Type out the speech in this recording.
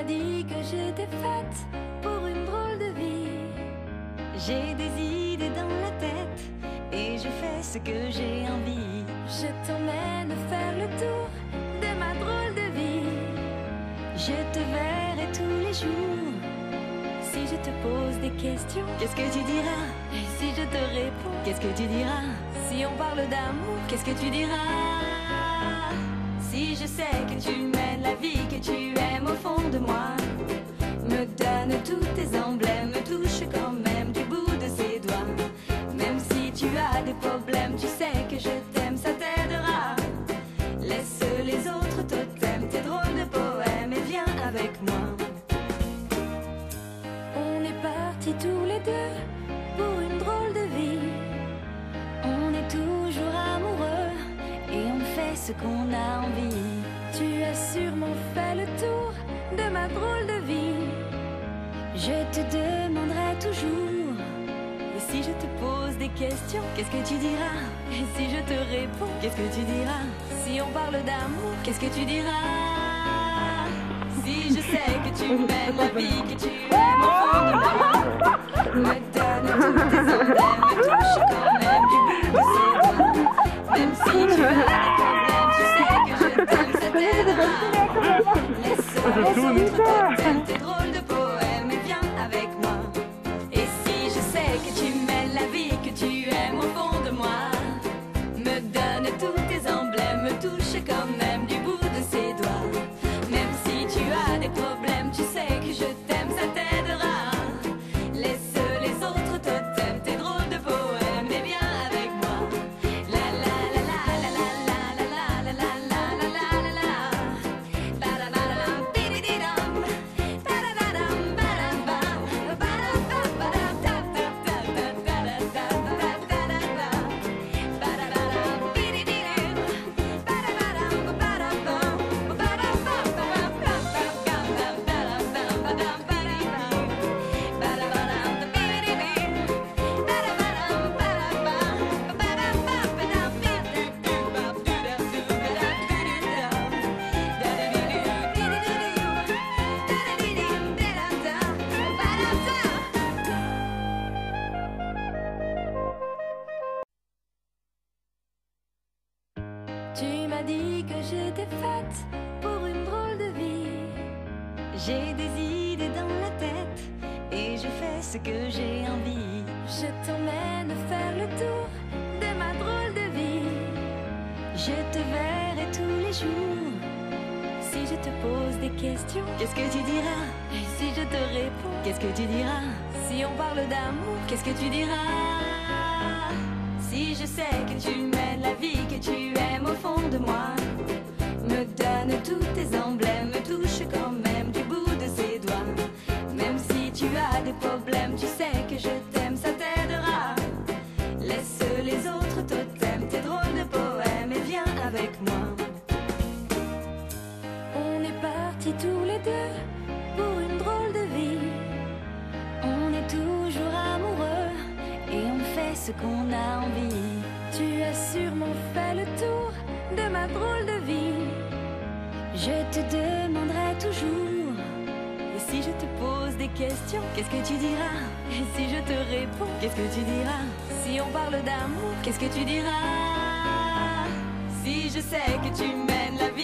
m'as dit que j'étais faite pour une drôle de vie. J'ai des idées dans la tête et je fais ce que j'ai envie. Je t'emmène faire le tour de ma drôle de vie. Je te verrai tous les jours. Si je te pose des questions, qu'est-ce que tu diras? Et si je te réponds, qu'est-ce que tu diras? Si on parle d'amour, qu'est-ce que tu diras? Si je sais que tu mènes la vie que tu aimes au fond de moi, me donne tous tes emblèmes, me touche quand même du bout de ses doigts. Même si tu as des problèmes, tu sais que je t'aime, ça t'aidera. Laisse les autres totems, tes drôles de poèmes et viens avec moi. On est partis tous les deux pour une drôle de vie. On est toujours amoureux et on fait ce qu'on a envie. Tu as sûrement fait le tour de ma drôle de vie. Je te demanderai toujours. Et si je te pose des questions, qu'est-ce que tu diras? Et si je te réponds, qu'est-ce que tu diras? Si on parle d'amour, qu'est-ce que tu diras? Si je sais que tu mènes la vie que tu aimes au fond de moi, me donne tous tes emblèmes, me touche quand même du bout de ses doigts. Même si tu as des problèmes, tu sais que je t'aime, ça t'aidera. Laisse les autres totems, tes drôles de poèmes et viens avec moi. Et si je sais que tu mènes la vie que tu aimes au fond de moi, me donne tous tes emblèmes, me touche quand même du bout de ses doigts. Même si tu as des problèmes, tu sais que je t'aime, ça t'aidera. Laisse les autres totems, tes drôles de poèmes et viens avec moi. La la la la la la la la la la la la la la la. Ba-da-ba-da-dam, bidi-di-dam. Ba-da-da-dam, ba-dam-bam. Ba-da-ba-ba-dam, da-da-da-da-da-da-da-da-da-da. Ba-da-da-dam, bidi-di-dam. Ba-da-ba-dam, ba-da-bam. Tu m'as dit que j'étais faite pour une drôle de vie. J'ai des idées dans la tête et je fais ce que j'ai envie. Je t'emmène faire le tour de ma drôle de vie. Je te verrai tous les jours. Si je te pose des questions, qu'est-ce que tu diras? Et si je te réponds, qu'est-ce que tu diras? Si on parle d'amour, qu'est-ce que tu diras? Si je sais que tu mènes la vie que tu aimes au fond de moi, me donne tous tes emblèmes, me touche quand même du bout de ses doigts. Même si tu as des problèmes, tu sais que je t'aime, ça t'aidera. Laisse les autres totems, tes drôles de poèmes et viens avec moi. On est partis tous les deux pour une drôle de vie. On est toujours amoureux et on fait ce qu'on a envie. Tu as sûrement fait le tour de ma drôle de vie. Je te demanderai toujours. Et si je te pose des questions, qu'est-ce que tu diras? Et si je te réponds, qu'est-ce que tu diras? Si on parle d'amour, qu'est-ce que tu diras? Si je sais que tu mènes la vie